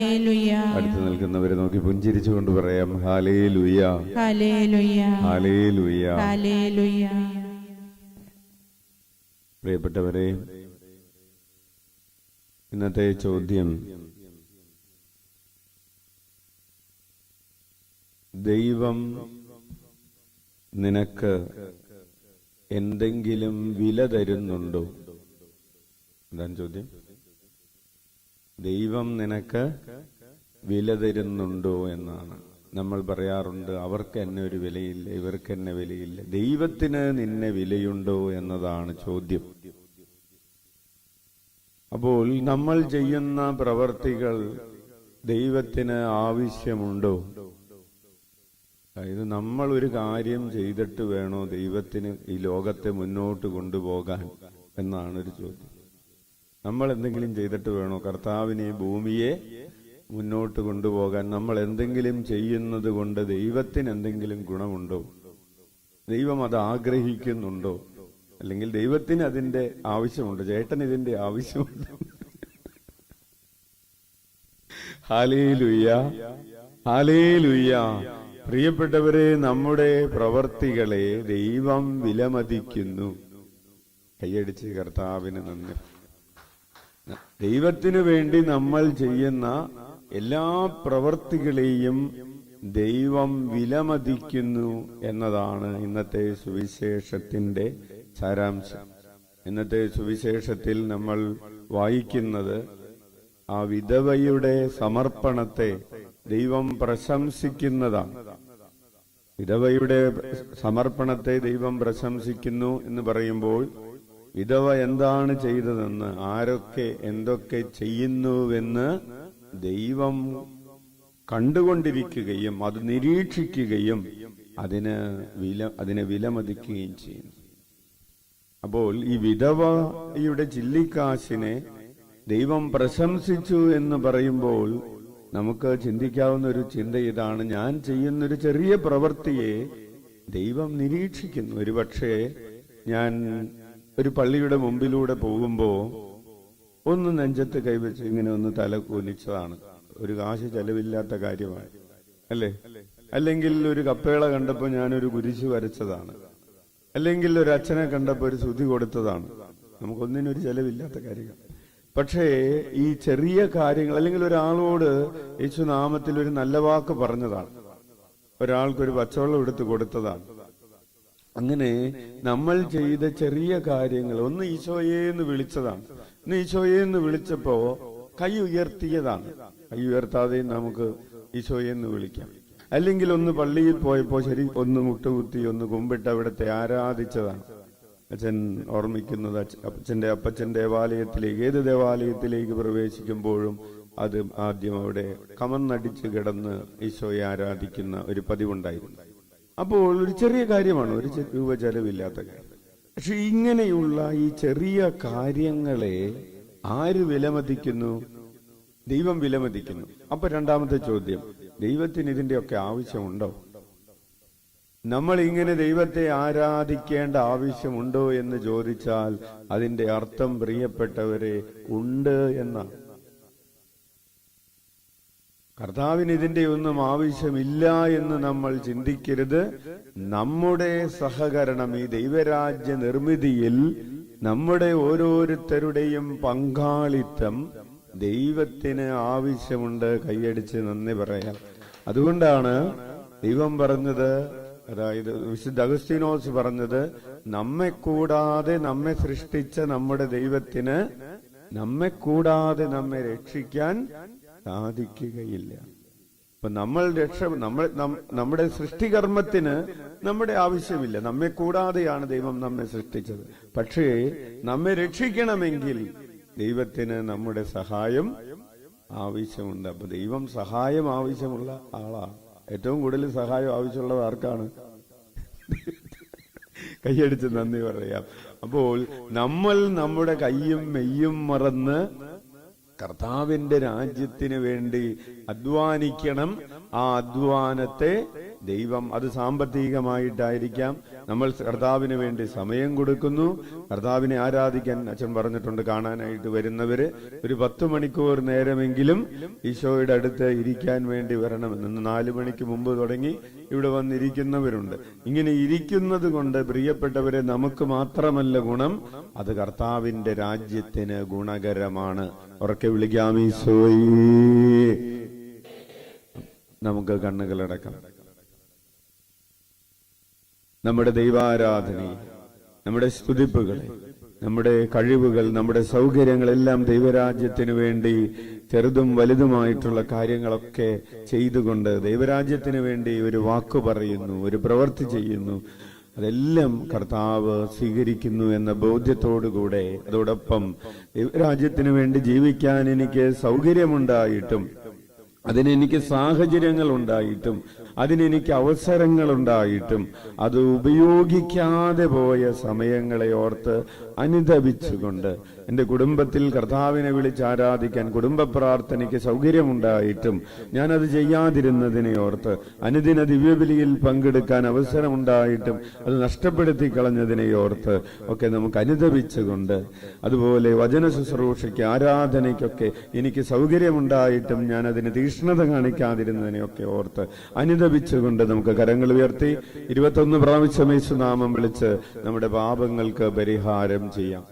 അടുത്ത് നിൽക്കുന്നവരെ നോക്കി പുഞ്ചിരിച്ചുകൊണ്ട് പറയാം ഹല്ലേലൂയ, ഹല്ലേലൂയ, ഹല്ലേലൂയ. ഹല്ലേലൂയ. പ്രിയപ്പെട്ടവരെ, ഇന്നത്തെ ചോദ്യം ദൈവം നിനക്ക് എന്തെങ്കിലും വില തരുന്നുണ്ടോ? എന്താണ് ചോദ്യം? ദൈവം നിനക്ക് വില തരുന്നുണ്ടോ എന്നാണ്. നമ്മൾ പറയാറുണ്ട്, അവർക്ക് എന്നെ ഒരു വിലയില്ല, ഇവർക്ക് എന്നെ വിലയില്ല. ദൈവത്തിന് നിന്നെ വിലയുണ്ടോ എന്നതാണ് ചോദ്യം. അപ്പോൾ നമ്മൾ ചെയ്യുന്ന പ്രവർത്തികൾ ദൈവത്തിന് ആവശ്യമുണ്ടോ? അതായത് നമ്മൾ ഒരു കാര്യം ചെയ്തിട്ട് വേണോ ദൈവത്തിന് ഈ ലോകത്തെ മുന്നോട്ട് കൊണ്ടുപോകാൻ എന്നാണ് ഒരു ചോദ്യം. നമ്മൾ എന്തെങ്കിലും ചെയ്തിട്ട് വേണോ കർത്താവിനെ, ഭൂമിയെ മുന്നോട്ട് കൊണ്ടുപോകാൻ? നമ്മൾ എന്തെങ്കിലും ചെയ്യുന്നത് കൊണ്ട് ദൈവത്തിന് എന്തെങ്കിലും ഗുണമുണ്ടോ? ദൈവം അത് ആഗ്രഹിക്കുന്നുണ്ടോ? അല്ലെങ്കിൽ ദൈവത്തിന് അതിന്റെ ആവശ്യമുണ്ടോ? ചേട്ടൻ ഇതിന്റെ ആവശ്യമുണ്ട്? Hallelujah, hallelujah. പ്രിയപ്പെട്ടവരെ, നമ്മുടെ പ്രവർത്തികളെ ദൈവം വിലമതിക്കുന്നു. കൈയടിച്ച് കർത്താവിന് നന്ദി. ദൈവത്തിനു വേണ്ടി നമ്മൾ ചെയ്യുന്ന എല്ലാ പ്രവർത്തികളെയും ദൈവം വിലമതിക്കുന്നു എന്നതാണ് ഇന്നത്തെ സുവിശേഷത്തിന്റെ സാരാംശം. ഇന്നത്തെ സുവിശേഷത്തിൽ നമ്മൾ വായിക്കുന്നത് ആ വിധവയുടെ സമർപ്പണത്തെ ദൈവം പ്രശംസിക്കുന്നതാണ്. വിധവയുടെ സമർപ്പണത്തെ ദൈവം പ്രശംസിക്കുന്നു എന്ന് പറയുമ്പോൾ വിധവ എന്താണ് ചെയ്തതെന്ന്, ആരൊക്കെ എന്തൊക്കെ ചെയ്യുന്നുവെന്ന് ദൈവം കണ്ടുകൊണ്ടിരിക്കുകയും അത് നിരീക്ഷിക്കുകയും അതിനെ വിലമതിക്കുകയും ചെയ്യുന്നു. അപ്പോൾ ഈ വിധവയുടെ ചില്ലിക്കാശിനെ ദൈവം പ്രശംസിച്ചു എന്ന് പറയുമ്പോൾ നമുക്ക് ചിന്തിക്കാവുന്ന ഒരു ചിന്ത ഇതാണ്: ഞാൻ ചെയ്യുന്നൊരു ചെറിയ പ്രവൃത്തിയെ ദൈവം നിരീക്ഷിക്കുന്നു. ഒരുപക്ഷെ ഞാൻ ഒരു പള്ളിയുടെ മുമ്പിലൂടെ പോകുമ്പോ ഒന്ന് നെഞ്ചത്ത് കൈവച്ച് ഇങ്ങനെ ഒന്ന് തല കൂനിച്ചതാണ്. ഒരു കാശ് ചെലവില്ലാത്ത കാര്യമാണ്, അല്ലേ? അല്ലെങ്കിൽ ഒരു കപ്പേള കണ്ടപ്പോൾ ഞാനൊരു കുരിശ് വരച്ചതാണ്. അല്ലെങ്കിൽ ഒരു അച്ഛനെ കണ്ടപ്പോൾ ഒരു ശ്രുതി കൊടുത്തതാണ്. നമുക്കൊന്നിനൊരു ചെലവില്ലാത്ത കാര്യങ്ങൾ. പക്ഷേ ഈ ചെറിയ കാര്യങ്ങൾ, അല്ലെങ്കിൽ ഒരാളോട് യേശുനാമത്തിൽ ഒരു നല്ല വാക്ക് പറഞ്ഞതാണ്, ഒരാൾക്കൊരു പച്ചവെള്ളം എടുത്ത് കൊടുത്തതാണ്. അങ്ങനെ നമ്മൾ ചെയ്ത ചെറിയ കാര്യങ്ങൾ, ഒന്ന് ഈശോയെ എന്ന് വിളിച്ചതാണ്. ഇന്ന് ഈശോയെ എന്ന് വിളിച്ചപ്പോ കൈ ഉയർത്തിയതാണ്. കൈ ഉയർത്താതെയും നമുക്ക് ഈശോയെ എന്ന് വിളിക്കാം. അല്ലെങ്കിൽ ഒന്ന് പള്ളിയിൽ പോയപ്പോ ശരി ഒന്ന് മുട്ടുകുത്തി ഒന്ന് കുമ്പിട്ട് അവിടുത്തെ ആരാധിച്ചതാണ്. അച്ഛൻ ഓർമ്മിക്കുന്നത് അപ്പച്ചൻ ദേവാലയത്തിലേക്ക്, ഏത് ദേവാലയത്തിലേക്ക് പ്രവേശിക്കുമ്പോഴും അത് ആദ്യം അവിടെ കമന്നടിച്ച് കിടന്ന് ഈശോയെ ആരാധിക്കുന്ന ഒരു പതിവുണ്ടായിരുന്നു. അപ്പോൾ ഒരു ചെറിയ കാര്യമാണ്, ഒരു രൂപ ചെലവില്ലാത്ത കാര്യം. പക്ഷെ ഇങ്ങനെയുള്ള ഈ ചെറിയ കാര്യങ്ങളെ ആര് വിലമതിക്കുന്നു? ദൈവം വിലമതിക്കുന്നു. അപ്പൊ രണ്ടാമത്തെ ചോദ്യം, ദൈവത്തിന് ഇതിന്റെയൊക്കെ ആവശ്യമുണ്ടോ? നമ്മൾ ഇങ്ങനെ ദൈവത്തെ ആരാധിക്കേണ്ട ആവശ്യമുണ്ടോ എന്ന് ചോദിച്ചാൽ അതിന്റെ അർത്ഥം, പ്രിയപ്പെട്ടവരെ, ഉണ്ട് എന്നാണ്. കർത്താവിന് ഇതിന്റെ ഒന്നും ആവശ്യമില്ല എന്ന് നമ്മൾ ചിന്തിക്കരുത്. നമ്മുടെ സഹകരണം, ഈ ദൈവരാജ്യ നിർമ്മിതിയിൽ നമ്മുടെ ഓരോരുത്തരുടെയും പങ്കാളിത്തം ദൈവത്തിന് ആവശ്യമുണ്ട്. കൈയടിച്ച് നന്ദി പറയാം. അതുകൊണ്ടാണ് ദൈവം പറഞ്ഞത്, അതായത് വിശുദ്ധ അഗസ്തീനോസ് പറഞ്ഞത്, നമ്മെ കൂടാതെ നമ്മെ സൃഷ്ടിച്ച നമ്മുടെ ദൈവത്തിന് നമ്മെ കൂടാതെ നമ്മെ രക്ഷിക്കാൻ സാധിക്കുകയില്ല. അപ്പൊ നമ്മുടെ സൃഷ്ടികർമ്മത്തിന് നമ്മുടെ ആവശ്യമില്ല. നമ്മെ കൂടാതെയാണ് ദൈവം നമ്മെ സൃഷ്ടിച്ചത്. പക്ഷേ നമ്മെ രക്ഷിക്കണമെങ്കിൽ ദൈവത്തിന് നമ്മുടെ സഹായം ആവശ്യമുണ്ട്. അപ്പൊ ദൈവം സഹായം ആവശ്യമുള്ള ആളാണ്. ഏറ്റവും കൂടുതൽ സഹായം ആവശ്യമുള്ളത് ആർക്കാണ്? കൈയടിച്ച് നന്ദി പറയാം. അപ്പോൾ നമ്മൾ നമ്മുടെ കയ്യും മെയ്യും മറന്ന് കർത്താവിന്റെ രാജ്യത്തിന് വേണ്ടി അധ്വാനിക്കണം. ആ അധ്വാനത്തെ ദൈവം അത് സാമ്പത്തികമായിട്ടായിരിക്കാം. നമ്മൾ കർത്താവിന് വേണ്ടി സമയം കൊടുക്കുന്നു. കർത്താവിനെ ആരാധിക്കാൻ അച്ഛൻ പറഞ്ഞിട്ടുണ്ട്, കാണാനായിട്ട് വരുന്നവര് ഒരു 10 മണിക്കൂർ നേരമെങ്കിലും ഈശോയുടെ അടുത്ത് ഇരിക്കാൻ വേണ്ടി വരണമെന്ന് 4 മണിക്ക് മുമ്പ് തുടങ്ങി ഇവിടെ വന്നിരിക്കുന്നവരുണ്ട്. ഇങ്ങനെ ഇരിക്കുന്നത് കൊണ്ട് പ്രിയപ്പെട്ടവരെ നമുക്ക് മാത്രമല്ല ഗുണം, അത് കർത്താവിന്റെ രാജ്യത്തിന് ഗുണകരമാണ്. ഉറക്കെ വിളിക്കാം ഈശോയേ. നമുക്ക് കണ്ണുകളടക്കാം. നമ്മുടെ ദൈവാരാധനയെ, നമ്മുടെ സ്തുതിപ്പുകളെ, നമ്മുടെ കഴിവുകൾ, നമ്മുടെ സൗകര്യങ്ങളെല്ലാം ദൈവരാജ്യത്തിന് വേണ്ടി ചെറുതും വലുതുമായിട്ടുള്ള കാര്യങ്ങളൊക്കെ ചെയ്തുകൊണ്ട് ദൈവരാജ്യത്തിന് വേണ്ടി ഒരു വാക്കു പറയുന്നു, ഒരു പ്രവൃത്തി ചെയ്യുന്നു. അതെല്ലാം കർത്താവ് സ്വീകരിക്കുന്നു എന്ന ബോധ്യത്തോടുകൂടെ, അതോടൊപ്പം ദൈവരാജ്യത്തിന് വേണ്ടി ജീവിക്കാൻ എനിക്ക് സൗകര്യമുണ്ടായിട്ടും, അതിനെനിക്ക് സാഹചര്യങ്ങൾ ഉണ്ടായിട്ടും, അതിനെനിക്ക് അവസരങ്ങൾ ഉണ്ടായിട്ടും അത് ഉപയോഗിക്കാതെ പോയ സമയങ്ങളെ ഓർത്ത് അനുതപിച്ചുകൊണ്ട്, എന്റെ കുടുംബത്തിൽ കർത്താവിനെ വിളിച്ച് ആരാധിക്കാൻ, കുടുംബ പ്രാർത്ഥനയ്ക്ക് സൗകര്യമുണ്ടായിട്ടും ഞാനത് ചെയ്യാതിരുന്നതിനെ ഓർത്ത്, അനുദിന ദിവ്യബലിയിൽ പങ്കെടുക്കാൻ അവസരമുണ്ടായിട്ടും അത് നഷ്ടപ്പെടുത്തി കളഞ്ഞതിനെ ഓർത്ത് ഒക്കെ നമുക്ക് അനുതപിച്ചുകൊണ്ട്, അതുപോലെ വചന ശുശ്രൂഷയ്ക്ക്, ആരാധനയ്ക്കൊക്കെ എനിക്ക് സൗകര്യമുണ്ടായിട്ടും ഞാൻ അതിന് തീഷ്ണത കാണിക്കാതിരുന്നതിനെയൊക്കെ ഓർത്ത് അനുതപിച്ചുകൊണ്ട് നമുക്ക് കരങ്ങൾ ഉയർത്തി 21 പ്രാവശ്യം യേശുനാമം വിളിച്ച് നമ്മുടെ പാപങ്ങൾക്ക് പരിഹാരം ചെയ്യാം.